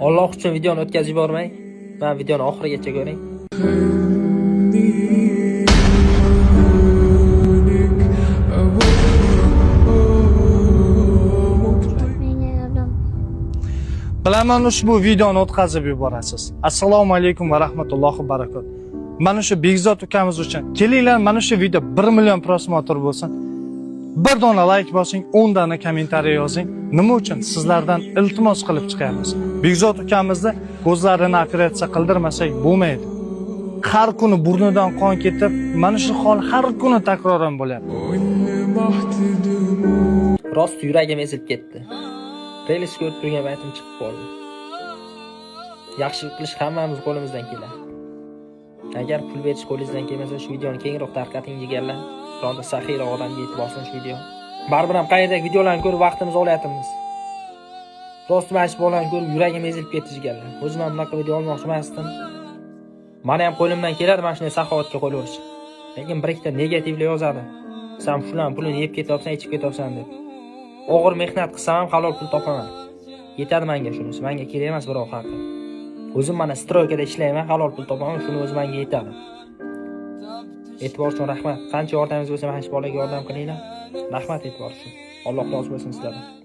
Alloh uchun videoni o'tkazib yubormang. Men videoni oxirigacha ko'ring. Bilaman ushbu videoni o'tkazib yuborasiz. Assalomu alaykum va rahmatullohi va barakot. Mana shu Begzod ukamiz uchun kelinglar, mana shu video 1 million prosmotr bo'lsin. Bir dona like bosing, 10 dona kommentariy yozing. Nima uchun? Sizlardan iltimos qilib chiqamiz. Begzod ukamizni ko'zlarini operatsiya qildirmasak bo'lmaydi. Har kuni burnidan qon ketib, mana shu hol har kuni takroran bo'lyapti. Rost yuragim ezilib ketdi. Relis ko'rib turgan paytim chiqib qoldi. Yaxshilik qilish hammamiz qo'limizdan keladi. Agar pul berish qo'lingizdan kelmasa, shu videoni kengroq tarqating deganlar. Ronda saxiyroq odamga yetib olsin shu video. Baribir ham qayerdagi videolarni ko'rib vaqtimizni olyapmiz. Rost mash bolani ko'rib yuragim ezilib ketdi deganlar. O'zim ham bunaqa video olmoqchi emasdim. Meni ham qo'limdan keladi mana shunday saxovatga qo'l urish. Lekin bir ikkita negativli yozadi. Sen shularning pulini yeb ketyapsan, ichib ketyapsan deb. Og'ir mehnat qilsam ham halol pul topaman. Yetadi menga shunisi. Menga kerak emas birov haqi. O'zim mana stroykada ishlayman, halol pul topaman, shuni o'zi menga yetadi. E'tibor uchun rahmat. Qancha yordamingiz bo'lsa, mana shu bolaga yordam qilinglar. Rahmat e'tibor uchun. Alloh rozi bo'lsin sizlardan.